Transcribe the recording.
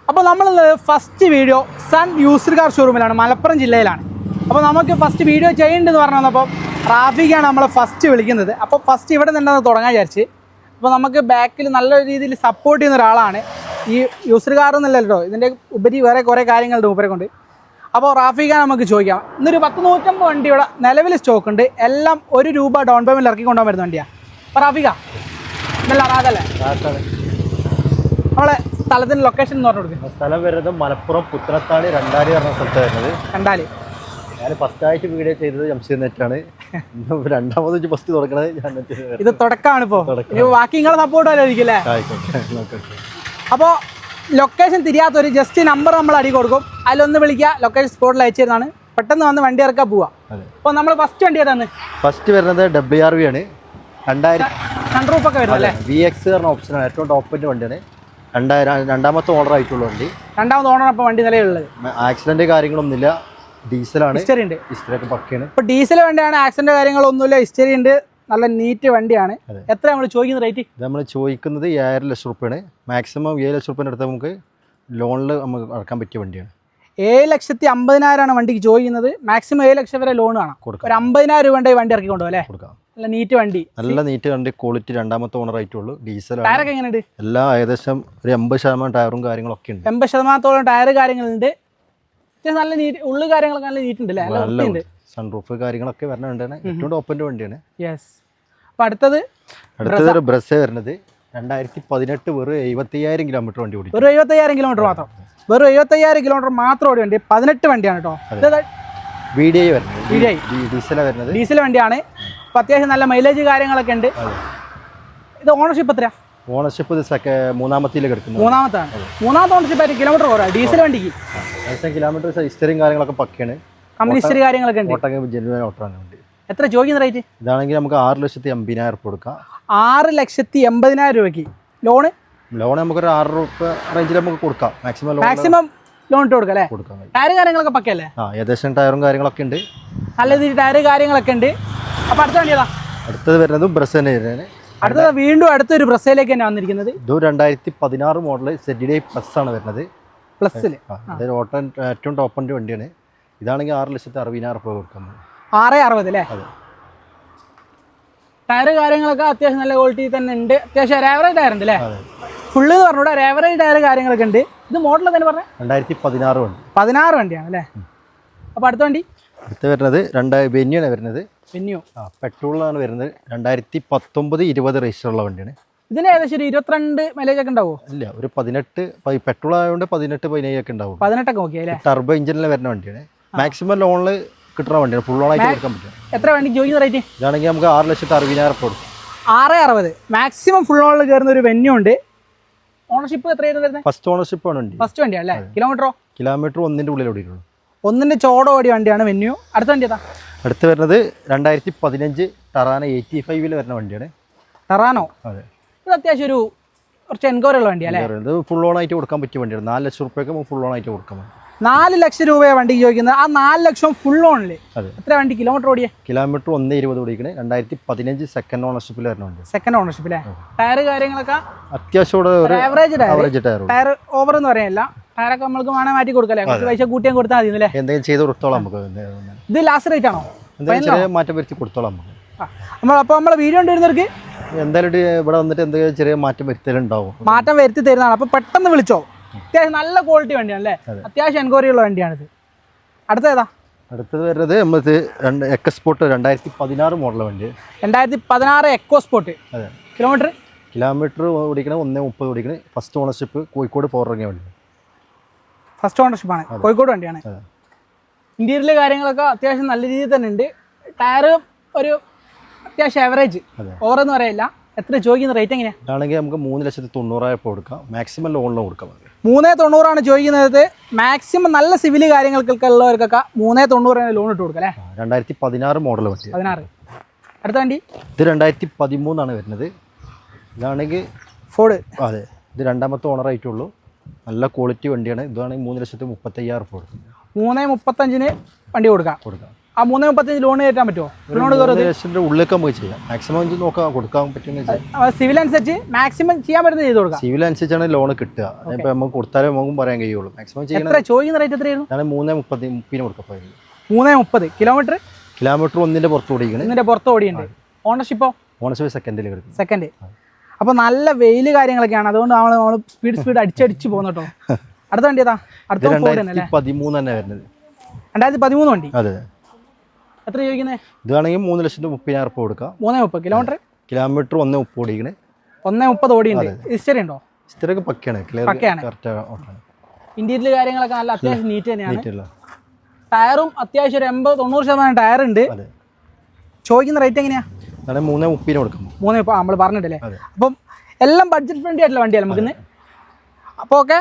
അപ്പോൾ നമ്മൾ first video sun used car ഷോറൂമിലാണ്, മലപ്പുറം ജില്ലയിലാണ്. അപ്പോൾ നമുക്ക് ഫസ്റ്റ് വീഡിയോ ചെയ്യേണ്ടതെന്ന് പറഞ്ഞു വന്നപ്പോൾ റാഫിക്കാണ് നമ്മളെ ഫസ്റ്റ് വിളിക്കുന്നത്. അപ്പോൾ ഫസ്റ്റ് ഇവിടെ തന്നെ തുടങ്ങാൻ വിചാരിച്ച്. അപ്പോൾ നമുക്ക് ബാക്കിൽ നല്ല രീതിയിൽ സപ്പോർട്ട് ചെയ്യുന്ന ഒരാളാണ്. ഈ യൂസ്ഡ് കാർ എന്നല്ലല്ലോ, ഇതിൻ്റെ ഉപരി വേറെ കുറേ കാര്യങ്ങളുണ്ട് മൂപ്പരെ കൊണ്ട്. അപ്പോൾ റാഫിക്കാണ് നമുക്ക് ചോദിക്കാം. ഇന്നൊരു 150 വണ്ടി ഇവിടെ നിലവിൽ സ്റ്റോക്ക് ഉണ്ട്. എല്ലാം ₹1 ഡൗൺ പേയ്മെൻറ്റ് ഇറക്കി കൊണ്ടുപോകാൻ വരുന്ന വണ്ടിയാണ്. അപ്പോൾ റാഫിക്ക ഇന്നല്ല റാദല്ലേ നമ്മളെ സ്ഥലത്തിൻ്റെ ലൊക്കേഷൻ എന്ന് പറഞ്ഞു കൊടുക്കുന്നത്? സ്ഥലം വരുന്നത് മലപ്പുറം പുത്തനത്താണി രണ്ടാലി പറഞ്ഞ സ്ഥലത്ത് വരുന്നത്. രണ്ടാലി ഞാൻ ഫസ്റ്റായിട്ട് വീഡിയോ ചെയ്തത് ജംഷീർ നെറ്റാണ്. രണ്ടാമത് ഫസ്റ്റ് തുടങ്ങണത് ഞാൻ ഇത് തുടക്കമാണ്. ഇപ്പോൾ ബാക്കി നിങ്ങളെ സപ്പോർട്ട് ആലോചിക്കില്ലേ? അപ്പോൾ ലൊക്കേഷൻ തിരിയാത്തൊരു ജസ്റ്റ് നമ്പർ നമ്മൾ അടി കൊടുക്കും, അതിലൊന്ന് വിളിക്കുക, ലൊക്കേഷൻ സ്പോട്ടിൽ അയച്ചു തരുന്നതാണ്. പെട്ടെന്ന് വന്ന് വണ്ടി ഇറക്കാൻ പോവാം. അപ്പോൾ നമ്മൾ ഫസ്റ്റ് വണ്ടി ഏതാണ്? ഫസ്റ്റ് വരുന്നത് WRV ആണ്. 2000 സൺറൂഫ് ഒക്കെ വരുന്നത് അല്ലേ? VX പറഞ്ഞ ഓപ്ഷനാണ്, ഏറ്റവും ടോപ്പിൻ്റെ വണ്ടിയാണ്. രണ്ടാമത്തെ ഓർഡർ ആയിട്ടുള്ള വണ്ടി. രണ്ടാമത് ഓണർ അപ്പോൾ വണ്ടി നിലവിലുള്ളത്. ആക്സിഡന്റ് കാര്യങ്ങളൊന്നുമില്ല, ഡീസലാണ്. ഹിസ്റ്ററി ഉണ്ട്, ഹിസ്റ്ററിയൊക്കെ പക്കയാണ്. ഇപ്പോൾ ഡീസൽ വണ്ടിയാണ്, ആക്സിഡന്റ് കാര്യങ്ങളൊന്നുമില്ല, ഹിസ്റ്ററി ഉണ്ട്, നല്ല നീറ്റ് വണ്ടിയാണ്. എത്ര നമ്മൾ ചോദിക്കുന്ന റേറ്റ്? ഇത് നമ്മൾ ചോദിക്കുന്നത് 7.5 ലക്ഷം റുപ്യാണ്. മാക്സിമം 7 ലക്ഷം റുപ്യേൻ്റെ അടുത്ത് നമുക്ക് ലോണിൽ നമുക്ക് അടക്കാൻ പറ്റിയ വണ്ടിയാണ്. 7,50,000 വണ്ടിക്ക് ചോദിക്കുന്നത്. മാക്സിമം 7 ലക്ഷം വരെ ലോൺ കാണാം. ഒരു 50,000 രൂപ വണ്ടി ഇറക്കി കൊണ്ടുപോകും അല്ലേ? കൊടുക്കാം. നല്ല നീറ്റ് വണ്ടി, നല്ല നീറ്റ് വണ്ടി, ക്വാളിറ്റി. രണ്ടാമത്തെ ഓണർ ആയിട്ടുള്ളൂ. ഡീസൽ. ടയറൊക്കെ എങ്ങനെയുണ്ട്? എല്ലാം ഏകദേശം ഒരു 80% ടയറും കാര്യങ്ങളൊക്കെ ഉണ്ട്. 80% ടയർ കാര്യങ്ങളുണ്ട്. നല്ല നീറ്റ്, ഉള്ളു കാര്യങ്ങളൊക്കെ നല്ല നീറ്റ് ഉണ്ട് അല്ലേ? നല്ല സൺറൂഫ് കാര്യങ്ങളൊക്കെ വരുന്നുണ്ട്. ഏറ്റവും ടോപ്പിൻ്റെ വണ്ടിയാണ്. യെസ്. അപ്പോൾ അടുത്തത് ഒരു ബ്രസ്സേ വരുന്നത് 2018 വെറും 75,000 കിലോമീറ്റർ വണ്ടി ഓടി. വെറും 75,000 കിലോമീറ്റർ മാത്രം. വെറും 75,000 കിലോമീറ്റർ മാത്രം ഓടി വണ്ടി. 18 വണ്ടിയാണ് കേട്ടോ. VDI വരുന്നത്. ഡീസലാണ് വരുന്നത്. ഡീസൽ വണ്ടിയാണ്. അപ്പോൾ അത്യാവശ്യം നല്ല മൈലേജ് കാര്യങ്ങളൊക്കെ ഉണ്ട്. ഇത് ഓണർഷിപ്പ് എത്രയാ? ഓണർഷിപ്പ് ഇത് മൂന്നാമത്തേലേക്ക് എടുക്കുന്നത്. മൂന്നാമത്തെ ഓണർഷിപ്പ് ആയിട്ട് കിലോമീറ്റർ കുറവാണ് ഡീസൽ വണ്ടിക്ക്. കിലോമീറ്റർ ഹിസ്റ്ററിയും കാര്യങ്ങളൊക്കെ പക്കയാണ്. കമ്പനി ഹിസ്റ്ററി കാര്യങ്ങളൊക്കെ ഉണ്ട്. ജെന്യുവൻ ഓട്ടറാണ് വണ്ടി. എത്ര ചോദിക്കുന്ന റേറ്റ്? ഇതാണെങ്കിൽ നമുക്ക് 6,80,000 കൊടുക്കാം. 6,80,000 രൂപയ്ക്ക് ലോണ് നമുക്കൊരു 6 രൂപ റേഞ്ചിൽ നമുക്ക് കൊടുക്കാം. മാക്സിമം ലോൺ ഇട്ട് കൊടുക്കാം അല്ലേ? ടയർ കാര്യങ്ങളൊക്കെ പക്കല്ലേ? ഏകദേശം ടയറും കാര്യങ്ങളൊക്കെ ഉണ്ട്. നല്ല രീതിയിൽ ടയർ കാര്യങ്ങളൊക്കെ ഉണ്ട്. അപ്പോൾ അടുത്ത വണ്ടി ഏതാ? അടുത്തത് വരുന്നത് ബ്രസ് തന്നെ വരുന്നത്. അടുത്തത് വീണ്ടും അടുത്തൊരു ബ്രസയിലേക്ക് തന്നെ വന്നിരിക്കുന്നത്. ഇത് 2016 മോഡൽ ZDI പ്ലസ് ആണ് വരുന്നത്. പ്ലസ്സിൽ അതായത് ഓട്ടം ഏറ്റവും ടോപ്പിൻ്റെ വണ്ടിയാണ്. ഇതാണെങ്കിൽ 6,60,000 രൂപ കൊടുക്കാം. 6,60,000 അല്ലേ? ടയർ കാര്യങ്ങളൊക്കെ അത്യാവശ്യം നല്ല ക്വാളിറ്റി തന്നെ ഉണ്ട്. അത്യാവശ്യം ആവറേജ് ടയർ ഉണ്ട് അല്ലേ? ഫുള്ള് എന്ന് പറഞ്ഞൂടെ, ആവറേജ് ടയർ കാര്യങ്ങളൊക്കെ ഉണ്ട്. ഇത് മോഡൽ തന്നെ പറഞ്ഞത് 2016 വണ്ടി. 16 വണ്ടിയാണ് അല്ലേ? അപ്പോൾ അടുത്ത വണ്ടി അടുത്ത് വരുന്നത് വെന്യൂണ് വരുന്നത്. വെന്യൂ പെട്രോളാണ് വരുന്നത്. 2019-20 രജിസ്റ്ററുള്ള വണ്ടിയാണ്. ഇതിന് ഏകദേശം ഒരു 22 മൈലേജ് ഒക്കെ ഉണ്ടാവുമോ? ഇല്ല, ഒരു 18. പെട്രോൾ ആയതുകൊണ്ട് 18-17 ഒക്കെ ഉണ്ടാവും. 18 ഒക്കെ ഓക്കെ അല്ലേ? ടർബോ എഞ്ചിനിൽ വരുന്ന വണ്ടിയാണ്. മാക്സിമം ലോണിൽ കിട്ടുന്ന വണ്ടിയാണ്. ഫുൾ ലോൺ ആയിട്ട് കൊടുക്കാൻ പറ്റും. എത്ര വണ്ടി ചോദിക്കുന്ന റേറ്റ്? ഇതാണെങ്കിൽ നമുക്ക് 6,60,000 കൊടുക്കും. 6,60,000 മാക്സിമം ഫുൾ ലോണിൽ കയറുന്ന ഒരു വെന്യൂ ഉണ്ട്. ഓണർഷിപ്പ് എത്രയായിരുന്നു വരുന്നത്? ഫസ്റ്റ് ഓണർഷിപ്പ് ആണ് വണ്ടി. ഫസ്റ്റ് വണ്ടിയാണ് അല്ലേ? കിലോമീറ്റർ 1ന്റെ ഉള്ളിൽ ഓടിയിട്ടുള്ളൂ. 1ന്റെ ചോട ഓടിയ വണ്ടിയാണ് വെന്യൂ. അടുത്ത വണ്ടി ഏതാ? അടുത്ത് വരുന്നത് 2015 ടറാന 85 വരുന്ന വണ്ടിയാണ്. ടറാനോ? അതെ. ഇത് അത്യാവശ്യം ഒരു കുറച്ച് എൻക്വയറി ഉള്ള വണ്ടിയല്ലേ? ഇത് ഫുൾ ലോൺ ആയിട്ട് കൊടുക്കാൻ പറ്റിയ വണ്ടിയാണ്. 4 ലക്ഷം രൂപയ്ക്ക് ഫുൾ ലോൺ ആയിട്ട് കൊടുക്കാൻ. 4 ലക്ഷം രൂപയാണ് വണ്ടിക്ക് ചോദിക്കുന്നത്. ആ 4 ലക്ഷം ഫുൾ ലോണില് എത്ര വണ്ടി കിലോമീറ്റർ ഓടിയേ? കിലോമീറ്റർ 1.20 ഓടിക്കണേ. 2015 സെക്കൻഡ് ഓണർഷിപ്പിൽ വരുന്ന വണ്ടി. സെക്കൻഡ് ഓണർഷിപ്പ് അല്ലേ? ടയർ കാര്യങ്ങളൊക്കെ അത്യാവശ്യം ആവറേജ് ടയർ ഓവർ എന്ന് പറയാനില്ല. ടയറൊക്കെ നമ്മൾക്ക് വേണേൽ മാറ്റി കൊടുക്കല്ലേ? കുറച്ച് പൈസ കൂട്ടിയാൽ കൊടുത്താൽ മതി അല്ലേ? എന്തെങ്കിലും ചെയ്ത് കൊടുത്തോളാം നമുക്ക്. ഇത് ലാസ്റ്റ് റേറ്റ് ആണോ? ചെറിയ മാറ്റം വരുത്തി കൊടുത്തോളാം നമുക്ക്. അപ്പോൾ നമ്മളെ വീഡിയോ കണ്ടിരുന്നവർക്ക് എന്തായാലും ഇവിടെ വന്നിട്ട് എന്തെങ്കിലും ചെറിയ മാറ്റം വരുത്തലുണ്ടാവും. മാറ്റം വരുത്തി തരുന്നതാണ്. അപ്പോൾ പെട്ടെന്ന് വിളിച്ചോ. അത്യാവശ്യം നല്ല ക്വാളിറ്റി വണ്ടിയാണ് അല്ലേ? അത്യാവശ്യം എൻക്വയറി ഉള്ള വണ്ടിയാണിത്. അടുത്തേതാ? അടുത്തത് വരുന്നത് നമുക്ക് എക്കോസ്പോർട്ട് 2016 മോഡൽ വണ്ടി. 2016 എക്കോസ്പോർട്ട്. അതെ. കിലോമീറ്റർ ഓടിക്കണ 1.30 ഓടിക്കണ. ഫസ്റ്റ് ഓണർഷിപ്പ് കോഴിക്കോട് ഇറങ്ങിയ വണ്ടി. ഫസ്റ്റ് ഓണർഷിപ്പാണ്, കോഴിക്കോട് വണ്ടിയാണ്. ഇന്റീരിയൽ കാര്യങ്ങളൊക്കെ അത്യാവശ്യം നല്ല രീതിയിൽ തന്നെ ഉണ്ട്. ടയർ ഒരു അത്യാവശ്യം ആവറേജ്, ഓവറെന്ന് പറയില്ല. എത്ര ചോദിക്കുന്ന റേറ്റ് എങ്ങനെയാണ്? ആണെങ്കിൽ നമുക്ക് 3,90,000 കൊടുക്കാം. മാക്സിമം ലോണിലും കൊടുക്കാം. 390 ചോദിക്കുന്നത്. മാക്സിമം നല്ല സിവിൽ കാര്യങ്ങൾക്കൊക്കെ ഉള്ളവർക്കൊക്കെ 390 ലോൺ ഇട്ട് കൊടുക്കാം അല്ലേ? 2016 മോഡൽ വണ്ടി. 16. അടുത്ത വണ്ടി ഇത് 2013 വരുന്നത്. ഇതാണെങ്കിൽ ഫോർഡ്. അതെ. ഇത് രണ്ടാമത്തെ ഓണർ ആയിട്ടുള്ളൂ. നല്ല ക്വാളിറ്റി വണ്ടിയാണ്. ഇതാണെങ്കിൽ 3,35,000 കൊടുക്കും. 3,35 വണ്ടി കൊടുക്കാം. ആ 335 ലോൺ കയറ്റാൻ പറ്റുമോ? ലോൺ 3 ലക്ഷത്തിൻ്റെ ഉള്ളിലേക്ക് നമുക്ക് ചെയ്യാം. മാക്സിമം നോക്കാം കൊടുക്കാൻ പറ്റുമെങ്കിൽ സിവിൽ അനുസരിച്ച് മാക്സിമം ചെയ്യാൻ പറ്റുന്നത് ചെയ്ത് കൊടുക്കാം. സിവിൽ അനുസരിച്ചാണ് ലോൺ കിട്ടുക. ഇപ്പോൾ നമുക്ക് കൊടുത്താലേ നമുക്കും പറയാൻ കഴിയുള്ളൂ. മാക്സിമം ചെയ്യണം. എത്ര ചോദിക്കുന്ന റേറ്റ് എത്രയായിരുന്നു? ഞാൻ 3.30 കൊടുക്കാൻ പോയത്. 3.30 കിലോമീറ്റർ 1 പുറത്ത് ഓടിക്കണം. ഇതിൻ്റെ പുറത്ത് ഓടിയുണ്ട്. ഓണർഷിപ്പോ? ഓണർഷിപ്പ് സെക്കൻഡിൽ കിടക്കും. സെക്കൻഡ്. അപ്പോൾ നല്ല വെയിൽ കാര്യങ്ങളൊക്കെയാണ്, അതുകൊണ്ട് നമ്മൾ സ്പീഡ് അടിച്ചടിച്ച് പോകുന്നു കേട്ടോ. അടുത്ത വണ്ടി ഏതാ? അടുത്ത 2013 തന്നെ വരുന്നത്. 2013 വണ്ടി. അതെ. എത്ര ചോദിക്കുന്നത്? ഇതാണെങ്കിൽ 3,30,000 കൊടുക്കാം. 3.30 കിലോമീറ്റർ 1.30 ഓടിക്കണേ. 1.30 ഓടിയുണ്ട്. ഹിസ്റ്ററി ഉണ്ടോ? ഹിസ്റ്ററിയൊക്കെ പക്കയാണ്. ഇന്റീരിയൽ കാര്യങ്ങളൊക്കെ നല്ല അത്യാവശ്യം നീറ്റ് തന്നെയാണ്. ടയറും അത്യാവശ്യം ഒരു 80-90% ടയർ ഉണ്ട്. ചോദിക്കുന്ന റേറ്റ് എങ്ങനെയാ? 3.30 കൊടുക്കാം. 3.30 നമ്മൾ പറഞ്ഞിട്ടില്ലേ? അപ്പം എല്ലാം ബഡ്ജറ്റ് ഫ്രണ്ട്ലി ആയിട്ടുള്ള വണ്ടിയാണ് നമുക്കിന്ന്. അപ്പോൾ ഓക്കെ.